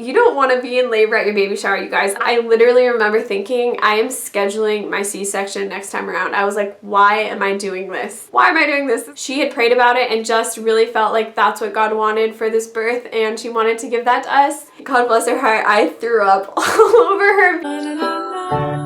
You don't want to be in labor at your baby shower, you guys. I literally remember thinking, I am scheduling my C-section next time around. I was like, why am I doing this? Why am I doing this? She had prayed about it and just really felt like that's what God wanted for this birth, and she wanted to give that to us. God bless her heart. I threw up all over her.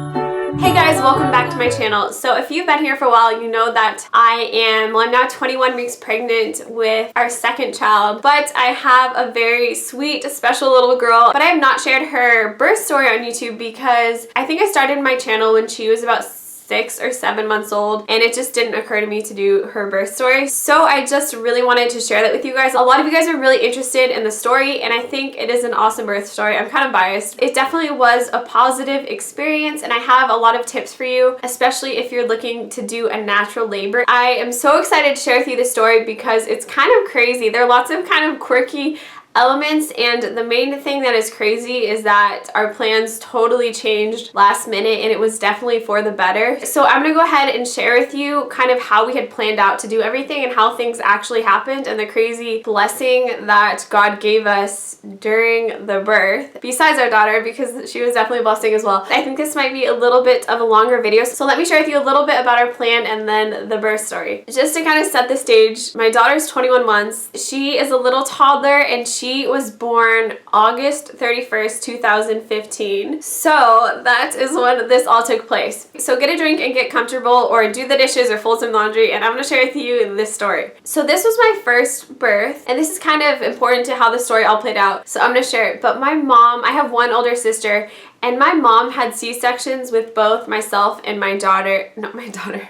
Hey guys, welcome back to my channel. So if you've been here for a while, you know that I'm now 21 weeks pregnant with our second child, but I have a very sweet, special little girl, but I have not shared her birth story on YouTube because I think I started my channel when she was about 6 or 7 months old, and it just didn't occur to me to do her birth story. So I just really wanted to share that with you guys. A lot of you guys are really interested in the story, and I think it is an awesome birth story. I'm kind of biased. It definitely was a positive experience, and I have a lot of tips for you, especially if you're looking to do a natural labor. I am so excited to share with you the story because it's kind of crazy. There are lots of kind of quirky elements, and the main thing that is crazy is that our plans totally changed last minute, and it was definitely for the better. So I'm gonna go ahead and share with you kind of how we had planned out to do everything and how things actually happened, and the crazy blessing that God gave us during the birth, besides our daughter, because she was definitely a blessing as well. I think this might be a little bit of a longer video, so let me share with you a little bit about our plan and then the birth story. Just to kind of set the stage, my daughter's 21 months. She is a little toddler, and she was born August 31st, 2015. So that is when this all took place. So get a drink and get comfortable, or do the dishes or fold some laundry, and I'm going to share with you this story. So this was my first birth, and this is kind of important to how the story all played out. So I'm going to share it. But my mom, I have one older sister, and my mom had C-sections with both myself and my daughter. Not my daughter.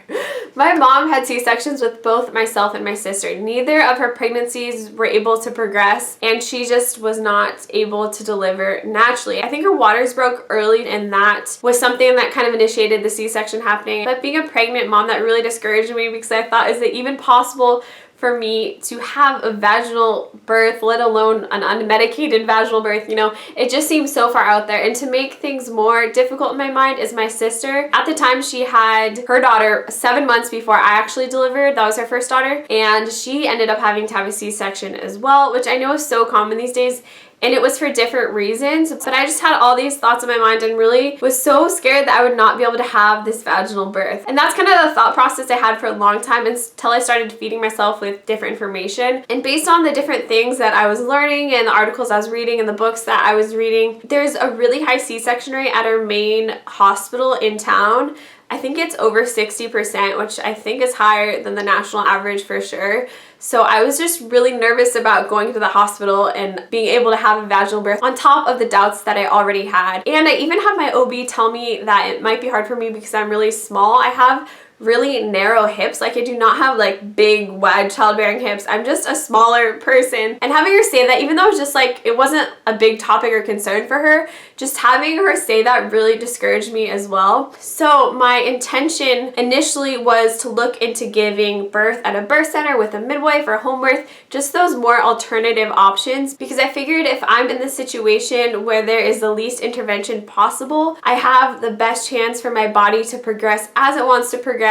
My mom had C-sections with both myself and my sister. Neither of her pregnancies were able to progress, and she just was not able to deliver naturally. I think her waters broke early, and that was something that kind of initiated the C-section happening. But being a pregnant mom, that really discouraged me, because I thought, is it even possible for me to have a vaginal birth, let alone an unmedicated vaginal birth? You know, it just seems so far out there. And to make things more difficult in my mind is my sister. At the time, she had her daughter 7 months before I actually delivered. That was her first daughter, and she ended up having to have a C-section as well, which I know is so common these days. And it was for different reasons, but I just had all these thoughts in my mind and really was so scared that I would not be able to have this vaginal birth. And that's kind of the thought process I had for a long time until I started feeding myself with different information. And based on the different things that I was learning and the articles I was reading and the books that I was reading, there's a really high C-section rate at our main hospital in town. I think it's over 60%, which I think is higher than the national average for sure. So I was just really nervous about going to the hospital and being able to have a vaginal birth on top of the doubts that I already had. And I even had my OB tell me that it might be hard for me because I'm really small. I have really narrow hips. Like, I do not have like big wide childbearing hips. I'm just a smaller person. And having her say that, even though it was just like, it wasn't a big topic or concern for her, just having her say that really discouraged me as well. So my intention initially was to look into giving birth at a birth center with a midwife or home birth, just those more alternative options, because I figured if I'm in the situation where there is the least intervention possible, I have the best chance for my body to progress as it wants to progress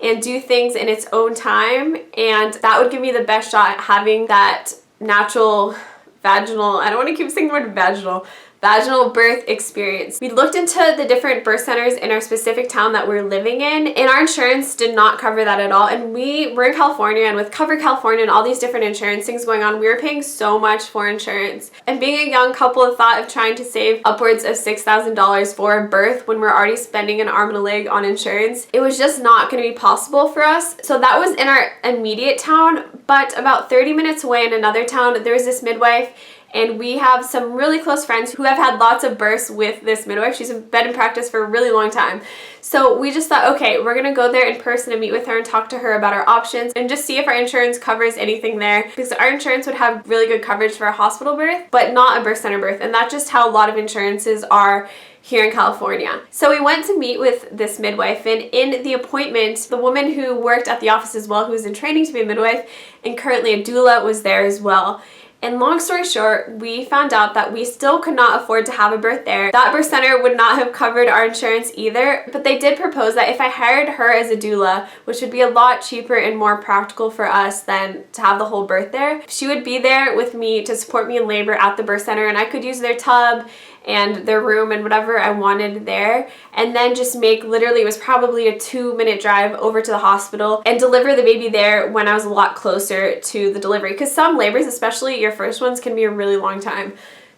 and do things in its own time, and that would give me the best shot at having that natural vaginal, I don't want to keep saying the word vaginal birth experience. We looked into the different birth centers in our specific town that we're living in, and our insurance did not cover that at all. And we're in California, and with Cover California and all these different insurance things going on, we were paying so much for insurance. And being a young couple, the thought of trying to save upwards of $6,000 for a birth when we're already spending an arm and a leg on insurance, it was just not going to be possible for us. So that was in our immediate town, but about 30 minutes away in another town, there was this midwife. And we have some really close friends who have had lots of births with this midwife. She's been in practice for a really long time. So we just thought, okay, we're gonna go there in person and meet with her and talk to her about our options and just see if our insurance covers anything there. Because our insurance would have really good coverage for a hospital birth, but not a birth center birth. And that's just how a lot of insurances are here in California. So we went to meet with this midwife, and in the appointment, the woman who worked at the office as well, who was in training to be a midwife and currently a doula, was there as well. And long story short, we found out that we still could not afford to have a birth there. That birth center would not have covered our insurance either, but they did propose that if I hired her as a doula, which would be a lot cheaper and more practical for us than to have the whole birth there, she would be there with me to support me in labor at the birth center, and I could use their tub and their room and whatever I wanted there, and then just make, literally it was probably a 2-minute drive over to the hospital and deliver the baby there when I was a lot closer to the delivery, because some labors, especially your first ones, can be a really long time.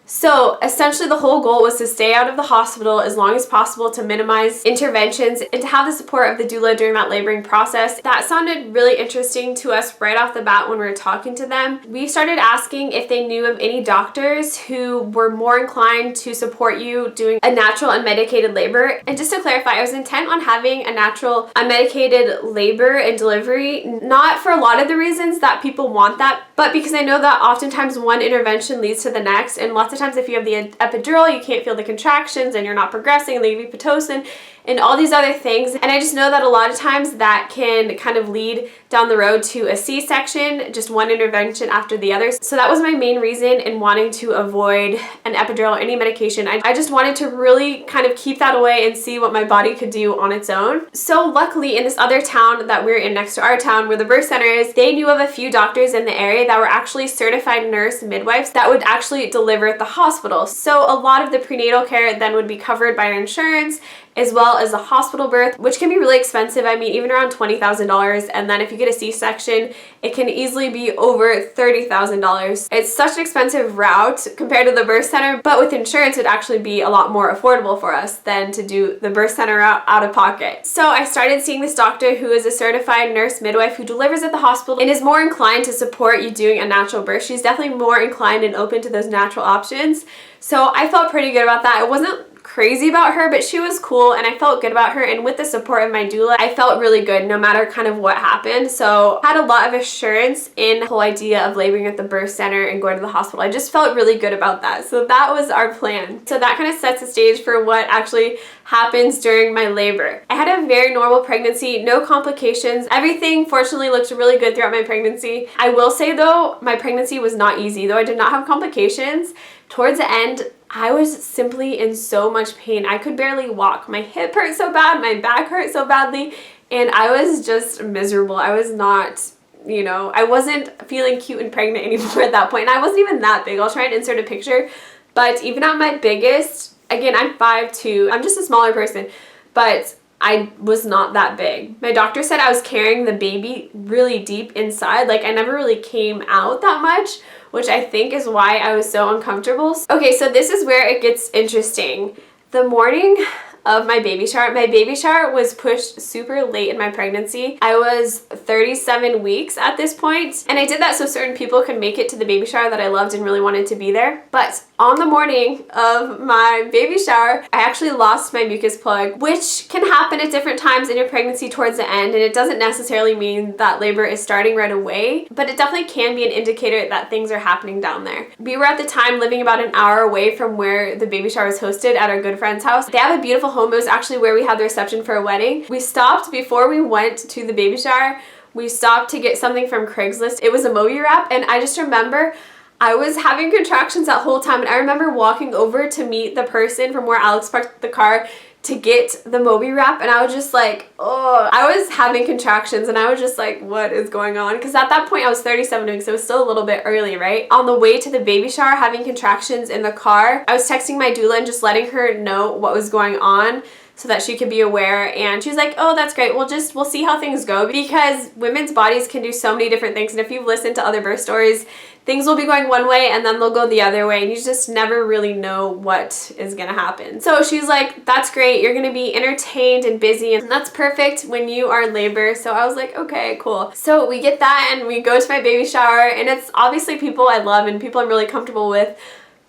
So essentially the whole goal was to stay out of the hospital as long as possible to minimize interventions and to have the support of the doula during that laboring process. That sounded really interesting to us right off the bat when we were talking to them. We started asking if they knew of any doctors who were more inclined to support you doing a natural unmedicated labor. And just to clarify, I was intent on having a natural unmedicated labor and delivery, not for a lot of the reasons that people want that, but because I know that oftentimes one intervention leads to the next, and lots of times if you have the epidural, you can't feel the contractions and you're not progressing, and they give you Pitocin and all these other things. And I just know that a lot of times that can kind of lead down the road to a C-section, just one intervention after the other. So that was my main reason in wanting to avoid an epidural or any medication. I just wanted to really kind of keep that away and see what my body could do on its own. So luckily in this other town that we're in next to our town where the birth center is, they knew of a few doctors in the area that were actually certified nurse midwives that would actually deliver at the hospital. So a lot of the prenatal care then would be covered by our insurance, as well as the hospital birth, which can be really expensive. I mean, even around $20,000. And then if you get a C-section, it can easily be over $30,000. It's such an expensive route compared to the birth center, but with insurance, it'd actually be a lot more affordable for us than to do the birth center route out of pocket. So I started seeing this doctor who is a certified nurse midwife who delivers at the hospital and is more inclined to support you doing a natural birth. She's definitely more inclined and open to those natural options. So I felt pretty good about that. I wasn't crazy about her, but she was cool and I felt good about her, and with the support of my doula, I felt really good no matter kind of what happened. So I had a lot of assurance in the whole idea of laboring at the birth center and going to the hospital. I just felt really good about that. So that was our plan. So that kind of sets the stage for what actually happens during my labor. I had a very normal pregnancy, no complications. Everything fortunately looked really good throughout my pregnancy. I will say though, my pregnancy was not easy. Though I did not have complications, towards the end, I was simply in so much pain. I could barely walk. My hip hurt so bad, my back hurt so badly, and I was just miserable. I was not, I wasn't feeling cute and pregnant anymore at that point. And I wasn't even that big. I'll try and insert a picture. But even at my biggest, again, I'm 5'2". I'm just a smaller person, but I was not that big. My doctor said I was carrying the baby really deep inside. Like I never really came out that much, which I think is why I was so uncomfortable. Okay, so this is where it gets interesting. The morning of my baby shower was pushed super late in my pregnancy. I was 37 weeks at this point, and I did that so certain people could make it to the baby shower that I loved and really wanted to be there. But on the morning of my baby shower, I actually lost my mucus plug, which can happen at different times in your pregnancy towards the end, and it doesn't necessarily mean that labor is starting right away, but it definitely can be an indicator that things are happening down there. We were at the time living about an hour away from where the baby shower was hosted at our good friend's house. They have a beautiful home. It was actually where we had the reception for a wedding. We stopped before we went to the baby shower. We stopped to get something from Craigslist. It was a Moby wrap, and I just remember I was having contractions that whole time, and I remember walking over to meet the person from where Alex parked the car to get the Moby wrap, and I was just like, oh, I was having contractions, and I was just like, what is going on? Because at that point I was 37 weeks, so it was still a little bit early, right? On the way to the baby shower, having contractions in the car, I was texting my doula and just letting her know what was going on so that she could be aware, and she was like, oh, that's great, we'll see how things go, because women's bodies can do so many different things, and if you've listened to other birth stories, things will be going one way and then they'll go the other way, and you just never really know what is gonna happen. So she's like, that's great, you're gonna be entertained and busy, and that's perfect when you are in labor. So I was like, okay, cool. So we get that and we go to my baby shower, and it's obviously people I love and people I'm really comfortable with,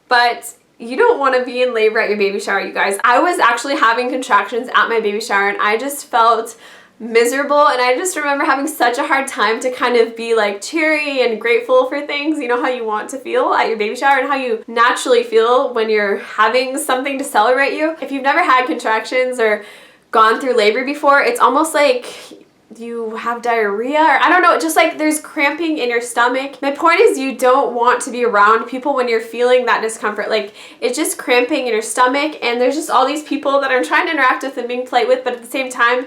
but you don't want to be in labor at your baby shower, you guys. I was actually having contractions at my baby shower, and I just felt miserable, and I just remember having such a hard time to kind of be like cheery and grateful for things, you know how you want to feel at your baby shower and how you naturally feel when you're having something to celebrate you. If you've never had contractions or gone through labor before, it's almost like you have diarrhea, or I don't know, just like there's cramping in your stomach. My point is you don't want to be around people when you're feeling that discomfort. Like it's just cramping in your stomach, and there's just all these people that I'm trying to interact with and being polite with, but at the same time,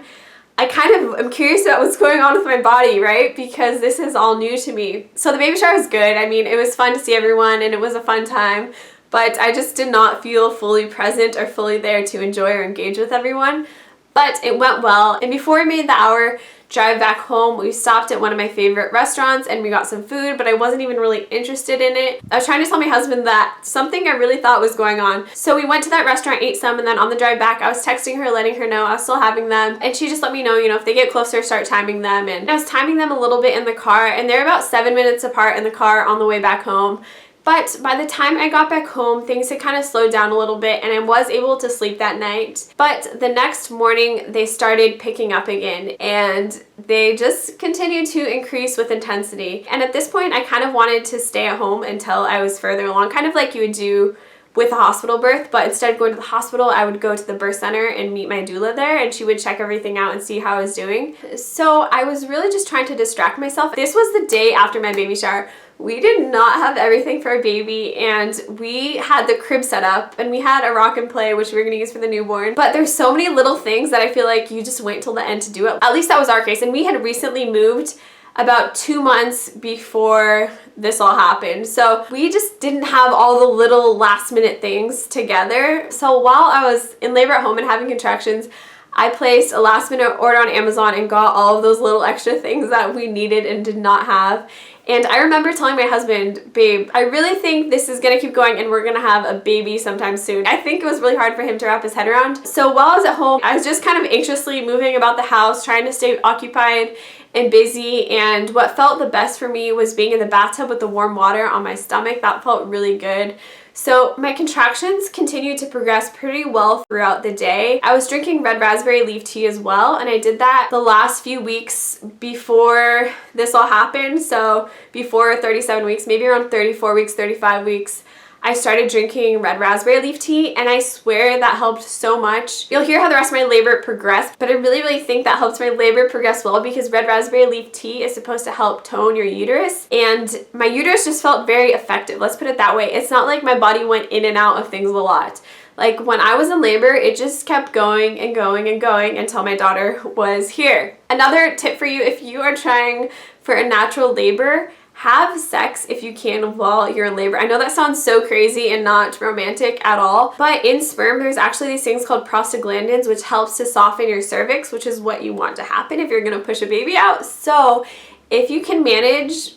I kind of am curious about what's going on with my body, right? Because this is all new to me. So the baby shower was good. I mean, it was fun to see everyone and it was a fun time, but I just did not feel fully present or fully there to enjoy or engage with everyone. But it went well. And before we made the hour drive back home, we stopped at one of my favorite restaurants and we got some food, but I wasn't even really interested in it. I was trying to tell my husband that something I really thought was going on. So we went to that restaurant, ate some, and then on the drive back, I was texting her, letting her know I was still having them. And she just let me know, you know, if they get closer, start timing them. And I was timing them a little bit in the car, and they're about 7 minutes apart in the car on the way back home. But by the time I got back home, things had kind of slowed down a little bit and I was able to sleep that night. But the next morning, they started picking up again and they just continued to increase with intensity. And at this point, I kind of wanted to stay at home until I was further along, kind of like you would do with a hospital birth, but instead of going to the hospital, I would go to the birth center and meet my doula there, and she would check everything out and see how I was doing. So I was really just trying to distract myself. This was the day after my baby shower. We did not have everything for a baby, and we had the crib set up and we had a rock and play, which we were going to use for the newborn. But there's so many little things that I feel like you just wait till the end to do it. At least that was our case. And we had recently moved about 2 months before this all happened. So we just didn't have all the little last minute things together. So while I was in labor at home and having contractions, I placed a last minute order on Amazon and got all of those little extra things that we needed and did not have. And I remember telling my husband, babe, I really think this is gonna keep going and we're gonna have a baby sometime soon. I think it was really hard for him to wrap his head around. So while I was at home, I was just kind of anxiously moving about the house, trying to stay occupied and busy. And what felt the best for me was being in the bathtub with the warm water on my stomach. That felt really good. So my contractions continued to progress pretty well throughout the day. I was drinking red raspberry leaf tea as well, and I did that the last few weeks before this all happened. So before 37 weeks, maybe around 34 weeks, 35 weeks, I started drinking red raspberry leaf tea, and I swear that helped so much. You'll hear how the rest of my labor progressed, but I really think that helps my labor progress well because red raspberry leaf tea is supposed to help tone your uterus, and my uterus just felt very effective. Let's put it that way. It's not like my body went in and out of things a lot. Like when I was in labor, it just kept going and going and going until my daughter was here. Another tip for you, if you are trying for a natural labor, have sex if you can while you're in labor. I know that sounds so crazy and not romantic at all, but in sperm there's actually these things called prostaglandins, which helps to soften your cervix, which is what you want to happen if you're gonna push a baby out. So if you can manage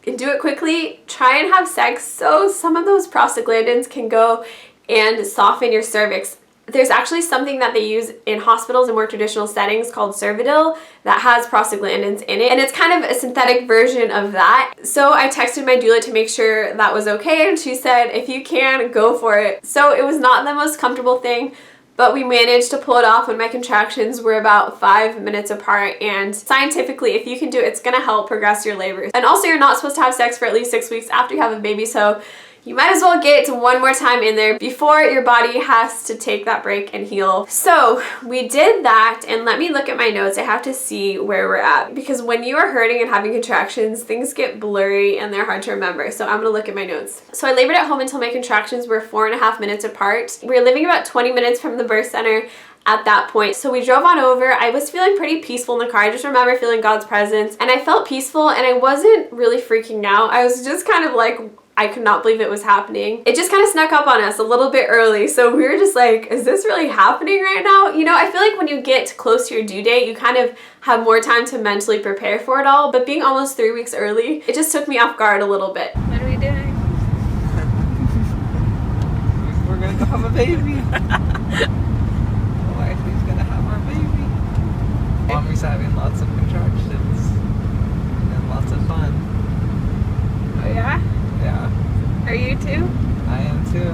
and do it quickly, try and have sex so some of those prostaglandins can go and soften your cervix. There's actually something that they use in hospitals and more traditional settings called Cervidil that has prostaglandins in it, and it's kind of a synthetic version of that. So I texted my doula to make sure that was okay, and she said, if you can, go for it. So it was not the most comfortable thing, but we managed to pull it off when my contractions were about 5 minutes apart. And scientifically, if you can do it, it's gonna help progress your labor. And also, you're not supposed to have sex for at least 6 weeks after you have a baby, so you might as well get one more time in there before your body has to take that break and heal. So we did that, and let me look at my notes. I have to see where we're at because when you are hurting and having contractions, things get blurry and they're hard to remember. So I'm gonna look at my notes. So I labored at home until my contractions were 4.5 minutes apart. We were living about 20 minutes from the birth center at that point. So we drove on over. I was feeling pretty peaceful in the car. I just remember feeling God's presence and I felt peaceful and I wasn't really freaking out. I was just kind of like, I could not believe it was happening. It just kind of snuck up on us a little bit early. So we were just like, is this really happening right now? You know, I feel like when you get close to your due date, you kind of have more time to mentally prepare for it all. But being almost 3 weeks early, it just took me off guard a little bit. What are we doing? We're going to have a baby. Wifey's going to have our baby. Mommy's having lots of contractions and lots of fun. Oh yeah? Yeah. Are you too? I am too.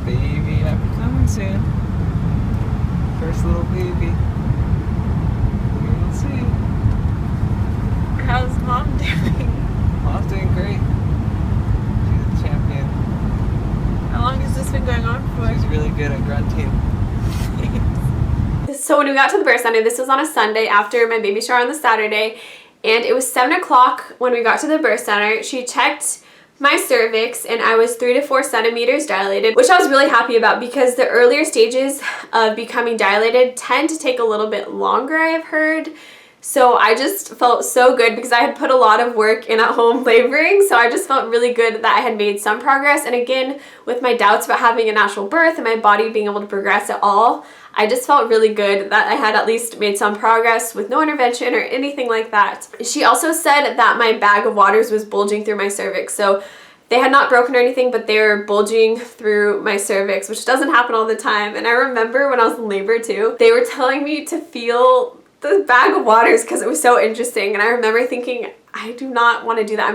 Baby, happy coming soon. First little baby. We will see. How's mom doing? Mom's doing great. She's a champion. How long has this been going on for? She's really good at grunting. So when we got to the birth center, this was on a Sunday after my baby shower on the Saturday, and it was 7 o'clock when we got to the birth center. She checked my cervix and I was 3 to 4 centimeters dilated, which I was really happy about because the earlier stages of becoming dilated tend to take a little bit longer, I have heard. So I just felt so good because I had put a lot of work in at home laboring, so I just felt really good that I had made some progress. And again, with my doubts about having a natural birth and my body being able to progress at all, I just felt really good that I had at least made some progress with no intervention or anything like that. She also said that my bag of waters was bulging through my cervix. So they had not broken or anything, but they were bulging through my cervix, which doesn't happen all the time. And I remember when I was in labor too, they were telling me to feel the bag of waters because it was so interesting. And I remember thinking, I do not want to do that.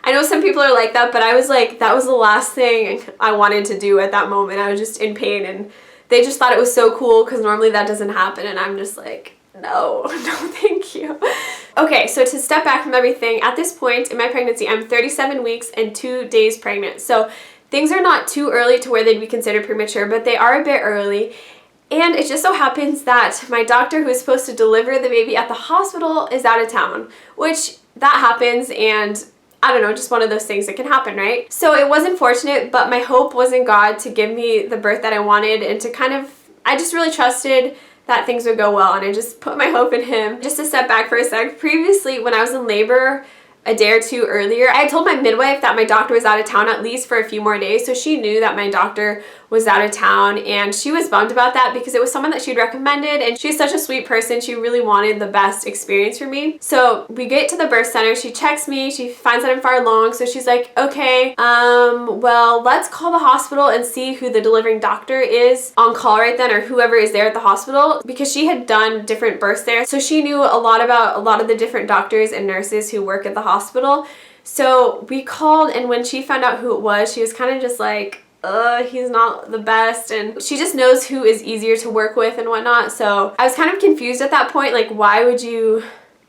I know some people are like that, but I was like, that was the last thing I wanted to do at that moment. I was just in pain, and they just thought it was so cool because normally that doesn't happen, and I'm just like, no, thank you. Okay, so to step back from everything, at this point in my pregnancy, I'm 37 weeks and 2 days pregnant. So things are not too early to where they'd be considered premature, but they are a bit early. And it just so happens that my doctor who is supposed to deliver the baby at the hospital is out of town, which that happens, and I don't know, just one of those things that can happen, right? So it was unfortunate, but my hope was in God to give me the birth that I wanted, and to I just really trusted that things would go well, and I just put my hope in Him. Just to step back for a sec, previously when I was in labor a day or two earlier, I had told my midwife that my doctor was out of town at least for a few more days, so she knew that my doctor was out of town, and she was bummed about that because it was someone that she'd recommended, and she's such a sweet person. She really wanted the best experience for me. So we get to the birth center, she checks me, she finds that I'm far along, so she's like, okay, well, let's call the hospital and see who the delivering doctor is on call right then, or whoever is there at the hospital, because she had done different births there, so she knew a lot about a lot of the different doctors and nurses who work at the hospital. So we called, and when she found out who it was, she was kind of just like, he's not the best, and she just knows who is easier to work with and whatnot. So I was kind of confused at that point, like, why would you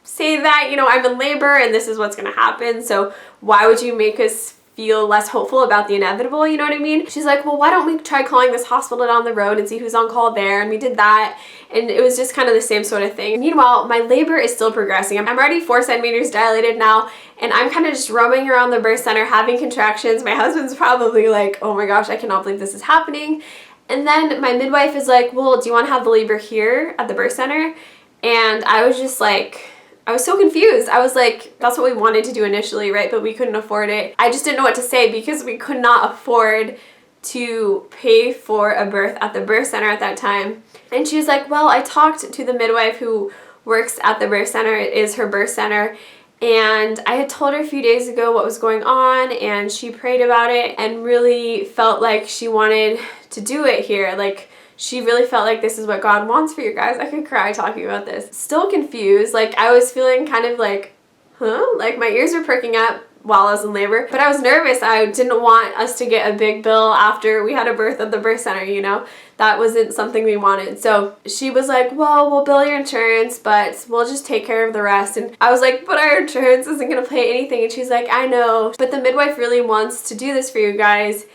say that? You know, I'm in labor and this is what's gonna happen, so why would you make us feel less hopeful about the inevitable, you know what I mean? She's like, well, why don't we try calling this hospital down the road and see who's on call there? And we did that, and it was just kind of the same sort of thing. Meanwhile, my labor is still progressing. I'm already 4 centimeters dilated now, and I'm kind of just roaming around the birth center having contractions. My husband's probably like, oh my gosh, I cannot believe this is happening. And then my midwife is like, well, do you want to have the labor here at the birth center? And I was just like, I was so confused. I was like, that's what we wanted to do initially, right? But we couldn't afford it. I just didn't know what to say because we could not afford to pay for a birth at the birth center at that time. And she was like, well, I talked to the midwife who works at the birth center. It is her birth center. And I had told her a few days ago what was going on, and she prayed about it and really felt like she wanted to do it here. Like, she really felt like this is what God wants for you guys. I could cry talking about this. Still confused. Like, I was feeling kind of like, huh? Like, my ears were perking up while I was in labor, but I was nervous. I didn't want us to get a big bill after we had a birth at the birth center, you know? That wasn't something we wanted. So she was like, well, we'll bill your insurance, but we'll just take care of the rest. And I was like, but our insurance isn't gonna pay anything. And she's like, I know, but the midwife really wants to do this for you guys.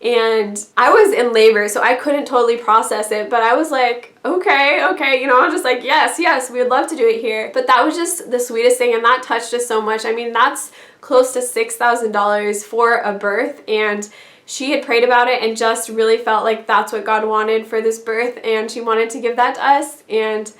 And I was in labor, so I couldn't totally process it, but I was like, okay, you know, I was just like, yes, we would love to do it here. But that was just the sweetest thing, and that touched us so much. I mean, that's close to $6,000 for a birth, and she had prayed about it and just really felt like that's what God wanted for this birth, and she wanted to give that to us. And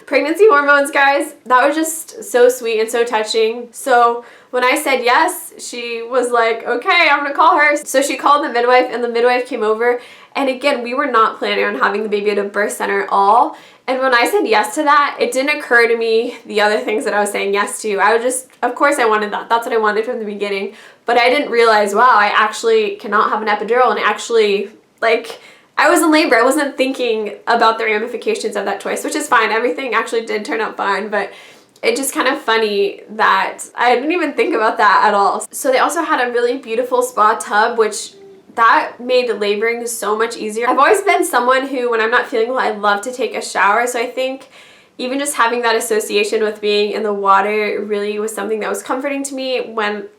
pregnancy hormones, guys, that was just so sweet and so touching. So when I said yes, she was like, okay, I'm gonna call her. So she called the midwife, and the midwife came over. And again, we were not planning on having the baby at a birth center at all. And when I said yes to that, it didn't occur to me the other things that I was saying yes to. I was just, of course I wanted that. That's what I wanted from the beginning. But I didn't realize, wow, I actually cannot have an epidural. And actually, like, I was in labor. I wasn't thinking about the ramifications of that choice, which is fine. Everything actually did turn out fine, but it's just kind of funny that I didn't even think about that at all. So they also had a really beautiful spa tub, which that made laboring so much easier. I've always been someone who, when I'm not feeling well, I love to take a shower. So I think even just having that association with being in the water really was something that was comforting to me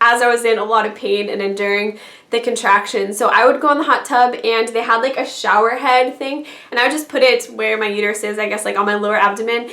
as I was in a lot of pain and enduring the contractions. So I would go in the hot tub, and they had like a shower head thing, and I would just put it where my uterus is, I guess, like on my lower abdomen.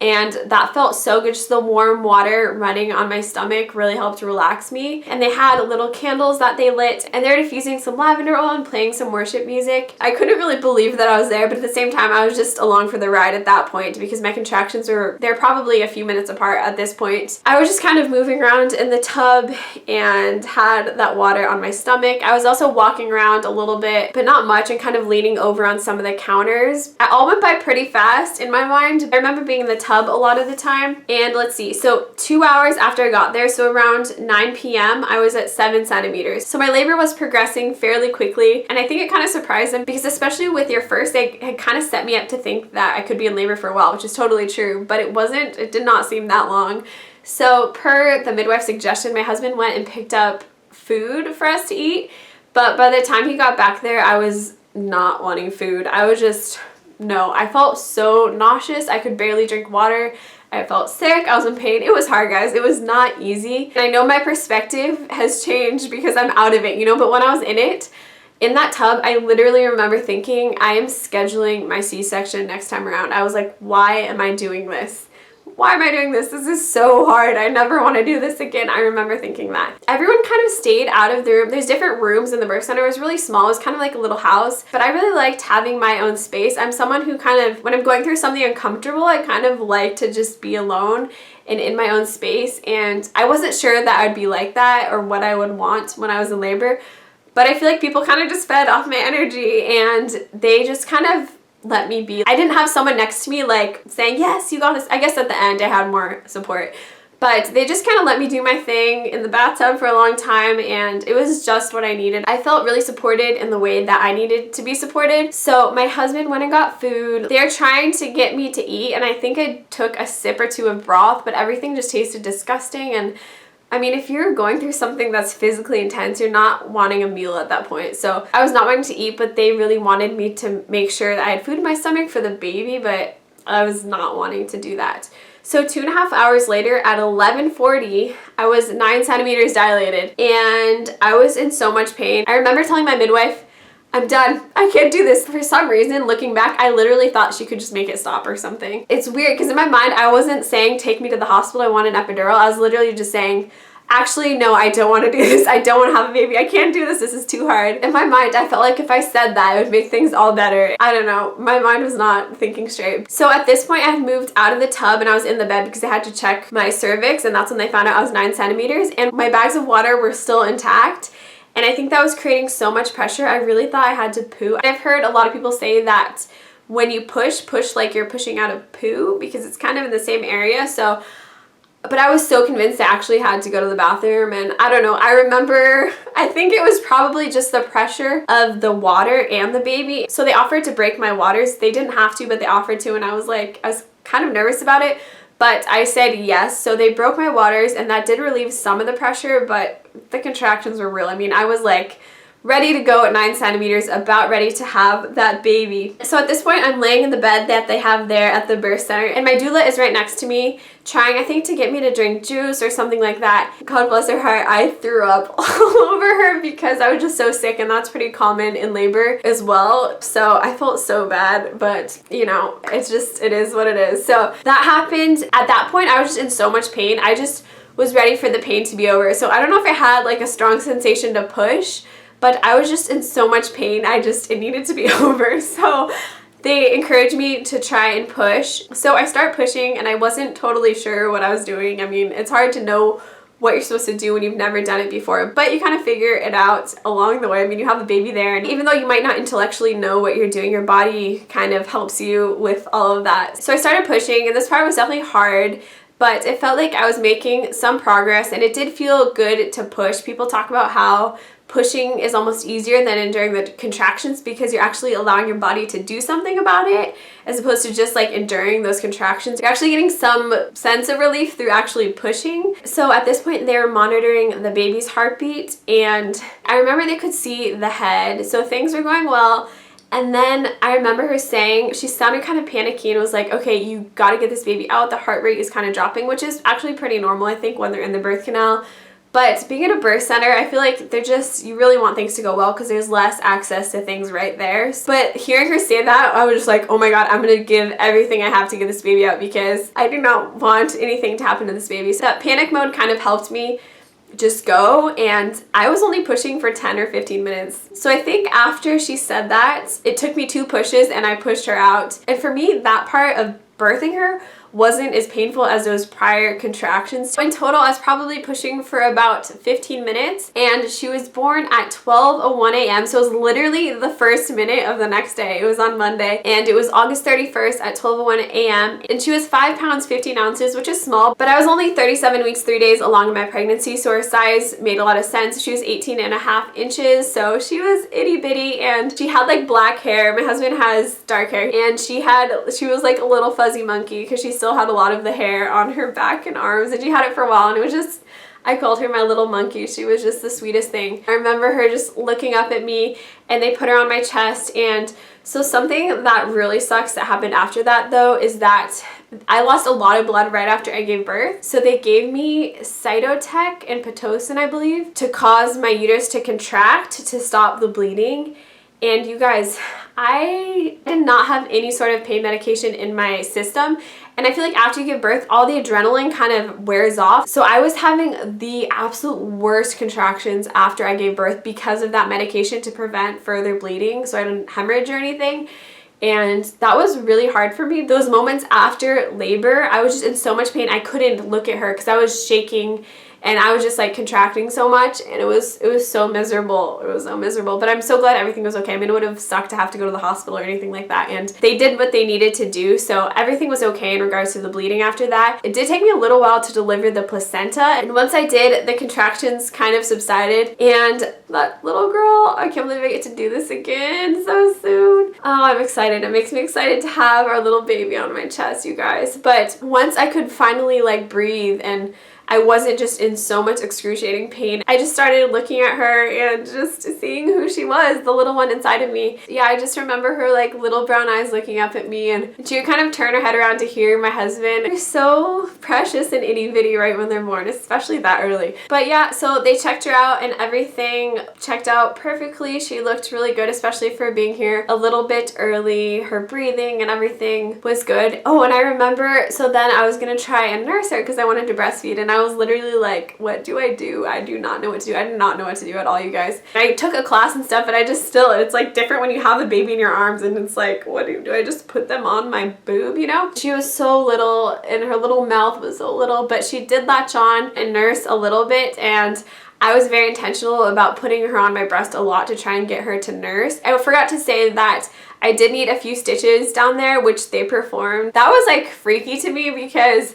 And that felt so good. Just the warm water running on my stomach really helped relax me. And they had little candles that they lit, and they're diffusing some lavender oil and playing some worship music. I couldn't really believe that I was there, but at the same time I was just along for the ride at that point, because my contractions they're probably a few minutes apart at this point. I was just kind of moving around in the tub and had that water on my stomach. I was also walking around a little bit, but not much, and kind of leaning over on some of the counters. It all went by pretty fast in my mind. I remember being in the tub a lot of the time, and let's see, so 2 hours after I got there, so around 9 p.m. I was at 7 centimeters. So my labor was progressing fairly quickly, and I think it kind of surprised them, because especially with your first, they had kind of set me up to think that I could be in labor for a while, which is totally true, but it did not seem that long. So per the midwife's suggestion, my husband went and picked up food for us to eat, but by the time he got back there, I was not wanting food. I was just, no, I felt so nauseous. I could barely drink water. I felt sick. I was in pain. It was hard, guys. It was not easy. And I know my perspective has changed because I'm out of it, you know, but when I was in it, in that tub, I literally remember thinking, I am scheduling my C-section next time around. I was like, why am I doing this? Why am I doing this? This is so hard. I never want to do this again. I remember thinking that. Everyone kind of stayed out of the room. There's different rooms in the birth center. It was really small. It was kind of like a little house, but I really liked having my own space. I'm someone who kind of, when I'm going through something uncomfortable, I kind of like to just be alone and in my own space. And I wasn't sure that I'd be like that or what I would want when I was in labor, but I feel like people kind of just fed off my energy, and they just kind of let me be. I didn't have someone next to me like saying, yes, you got this. I guess at the end I had more support, but they just kind of let me do my thing in the bathtub for a long time, and it was just what I needed. I felt really supported in the way that I needed to be supported. So my husband went and got food. They're trying to get me to eat, and I think I took a sip or two of broth, but everything just tasted disgusting. And I mean, if you're going through something that's physically intense, you're not wanting a meal at that point. So I was not wanting to eat, but they really wanted me to make sure that I had food in my stomach for the baby, but I was not wanting to do that. So 2.5 hours later at 11:40, I was 9 centimeters dilated, and I was in so much pain. I remember telling my midwife, I'm done. I can't do this. For some reason, looking back, I literally thought she could just make it stop or something. It's weird because in my mind, I wasn't saying take me to the hospital, I want an epidural. I was literally just saying, actually, no, I don't want to do this. I don't want to have a baby. I can't do this. This is too hard. In my mind, I felt like if I said that, it would make things all better. I don't know. My mind was not thinking straight. So at this point, I had moved out of the tub, and I was in the bed because I had to check my cervix, and that's when they found out I was 9 centimeters, and my bags of water were still intact. And I think that was creating so much pressure. I really thought I had to poo. I've heard a lot of people say that when you push like you're pushing out of poo, because it's kind of in the same area. So, but I was so convinced I actually had to go to the bathroom, and I don't know. I remember, I think it was probably just the pressure of the water and the baby. So they offered to break my waters. They didn't have to, but they offered to, and I was kind of nervous about it. But I said yes, so they broke my waters, and that did relieve some of the pressure, but the contractions were real. I mean, I was like ready to go at 9 centimeters, about ready to have that baby. So at this point, I'm laying in the bed that they have there at the birth center, and my doula is right next to me, trying, I think, to get me to drink juice or something like that. God bless her heart, I threw up all over her because I was just so sick, and that's pretty common in labor as well. So I felt so bad, but you know, it is what it is. So that happened. At that point, I was just in so much pain. I just was ready for the pain to be over. So I don't know if I had like a strong sensation to push, but I was just in so much pain. It needed to be over. So they encouraged me to try and push. So I start pushing, and I wasn't totally sure what I was doing. I mean, it's hard to know what you're supposed to do when you've never done it before, but you kind of figure it out along the way. I mean, you have a baby there, and even though you might not intellectually know what you're doing, your body kind of helps you with all of that. So I started pushing, and this part was definitely hard, but it felt like I was making some progress, and it did feel good to push. People talk about how pushing is almost easier than enduring the contractions because you're actually allowing your body to do something about it, as opposed to just like enduring those contractions. You're actually getting some sense of relief through actually pushing. So at this point, they were monitoring the baby's heartbeat, and I remember they could see the head. So things were going well. And then I remember her saying, she sounded kind of panicky and was like, okay, you got to get this baby out. The heart rate is kind of dropping, which is actually pretty normal, I think, when they're in the birth canal. But being at a birth center, I feel like you really want things to go well because there's less access to things right there. But hearing her say that, I was just like, oh my God, I'm going to give everything I have to get this baby out because I do not want anything to happen to this baby. So that panic mode kind of helped me just go, and I was only pushing for 10 or 15 minutes. So I think after she said that, it took me 2 pushes and I pushed her out. And for me, that part of birthing her wasn't as painful as those prior contractions. So in total, I was probably pushing for about 15 minutes, and she was born at 12:01 a.m. So it was literally the first minute of the next day. It was on Monday, and it was August 31st at 12:01 a.m. And she was 5 pounds 15 ounces, which is small, but I was only 37 weeks 3 days along in my pregnancy, so her size made a lot of sense. She was 18.5 inches, so she was itty bitty, and she had like black hair. My husband has dark hair, and she was like a little fuzzy monkey because she still had a lot of the hair on her back and arms, and she had it for a while, and it was just, I called her my little monkey. She was just the sweetest thing. I remember her just looking up at me, and they put her on my chest. And so something that really sucks that happened after that though is that I lost a lot of blood right after I gave birth. So they gave me Cytotec and Pitocin, I believe, to cause my uterus to contract to stop the bleeding. And you guys, I did not have any sort of pain medication in my system. And I feel like after you give birth, all the adrenaline kind of wears off. So I was having the absolute worst contractions after I gave birth because of that medication to prevent further bleeding, so I didn't hemorrhage or anything. And that was really hard for me. Those moments after labor, I was just in so much pain. I couldn't look at her because I was shaking and I was just like contracting so much, and it was so miserable. It was so miserable, but I'm so glad everything was okay. I mean, it would have sucked to have to go to the hospital or anything like that, and they did what they needed to do, so everything was okay in regards to the bleeding after that. It did take me a little while to deliver the placenta, and once I did, the contractions kind of subsided, and that little girl, I can't believe I get to do this again so soon. Oh, I'm excited. It makes me excited to have our little baby on my chest, you guys. But once I could finally like breathe and I wasn't just in so much excruciating pain, I just started looking at her and just seeing who she was, the little one inside of me. Yeah, I just remember her like little brown eyes looking up at me, and she would kind of turn her head around to hear my husband. They're so precious and itty bitty right when they're born, especially that early. But yeah, so they checked her out and everything checked out perfectly. She looked really good, especially for being here a little bit early. Her breathing and everything was good. Oh, and I remember, so then I was gonna try and nurse her because I wanted to breastfeed, and I was literally like, what do I do? I do not know what to do. I did not know what to do at all, you guys. I took a class and stuff, but I just still, it's like different when you have a baby in your arms, and it's like, what do I just put them on my boob, you know? She was so little and her little mouth was so little, but she did latch on and nurse a little bit, and I was very intentional about putting her on my breast a lot to try and get her to nurse. I forgot to say that I did need a few stitches down there, which they performed. That was like freaky to me because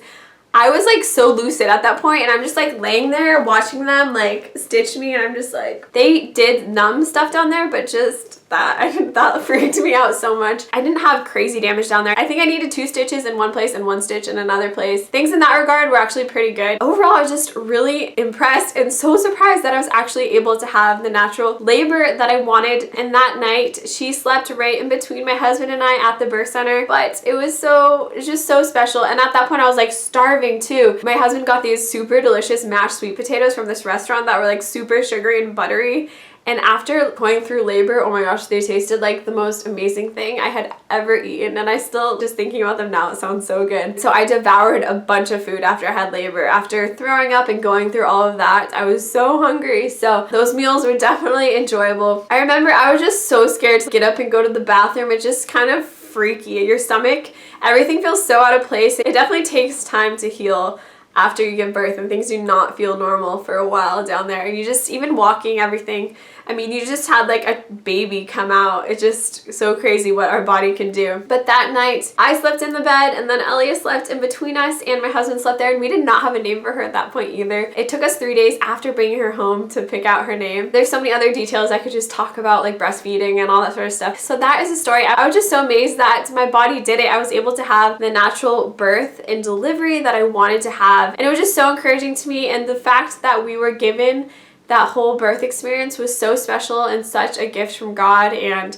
I was like so lucid at that point, and I'm just like laying there watching them like stitch me, and I'm just like, they did numb stuff down there, but just that freaked me out so much. I didn't have crazy damage down there. I think I needed 2 stitches in one place and 1 stitch in another place. Things in that regard were actually pretty good. Overall, I was just really impressed and so surprised that I was actually able to have the natural labor that I wanted. And that night, she slept right in between my husband and I at the birth center, but it was just so special. And at that point, I was like starving too. My husband got these super delicious mashed sweet potatoes from this restaurant that were like super sugary and buttery. And after going through labor, oh my gosh, they tasted like the most amazing thing I had ever eaten. And I still, just thinking about them now, it sounds so good. So I devoured a bunch of food after I had labor. After throwing up and going through all of that, I was so hungry. So those meals were definitely enjoyable. I remember I was just so scared to get up and go to the bathroom. It's just kind of freaky. Your stomach, everything feels so out of place. It definitely takes time to heal after you give birth, and things do not feel normal for a while down there. And you just, even walking, everything, I mean, you just had like a baby come out. It's just so crazy what our body can do. But that night, I slept in the bed, and then Elliot slept in between us, and my husband slept there, and we did not have a name for her at that point either. It took us 3 days after bringing her home to pick out her name. There's so many other details I could just talk about, like breastfeeding and all that sort of stuff. So that is the story. I was just so amazed that my body did it. I was able to have the natural birth and delivery that I wanted to have. And it was just so encouraging to me, and the fact that we were given that whole birth experience was so special and such a gift from God, and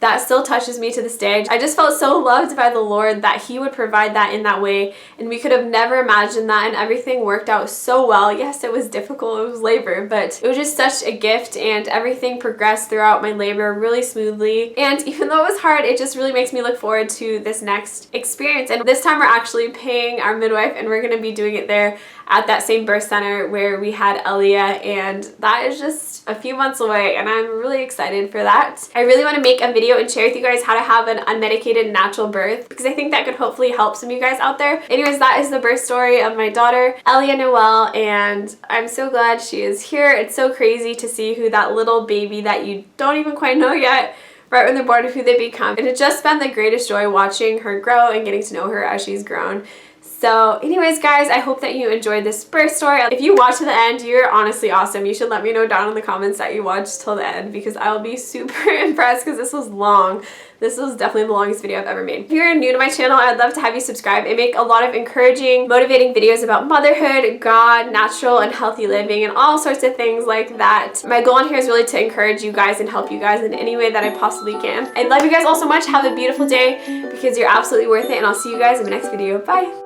that still touches me to this day. I just felt so loved by the Lord that He would provide that in that way, and we could have never imagined that, and everything worked out so well. Yes, it was difficult, it was labor, but it was just such a gift, and everything progressed throughout my labor really smoothly. And even though it was hard, it just really makes me look forward to this next experience. And this time we're actually paying our midwife, and we're going to be doing it there at that same birth center where we had Elia, and that is just a few months away, and I'm really excited for that. I really want to make a video and share with you guys how to have an unmedicated natural birth, because I think that could hopefully help some of you guys out there. Anyways, that is the birth story of my daughter, Elia Noelle, and I'm so glad she is here. It's so crazy to see who that little baby that you don't even quite know yet, right when they're born, who they become. And it's just been the greatest joy watching her grow and getting to know her as she's grown. So anyways, guys, I hope that you enjoyed this birth story. If you watched to the end, you're honestly awesome. You should let me know down in the comments that you watched till the end, because I will be super impressed, because this was long. This was definitely the longest video I've ever made. If you're new to my channel, I'd love to have you subscribe. I make a lot of encouraging, motivating videos about motherhood, God, natural and healthy living, and all sorts of things like that. My goal on here is really to encourage you guys and help you guys in any way that I possibly can. I love you guys all so much. Have a beautiful day, because you're absolutely worth it, and I'll see you guys in my next video. Bye!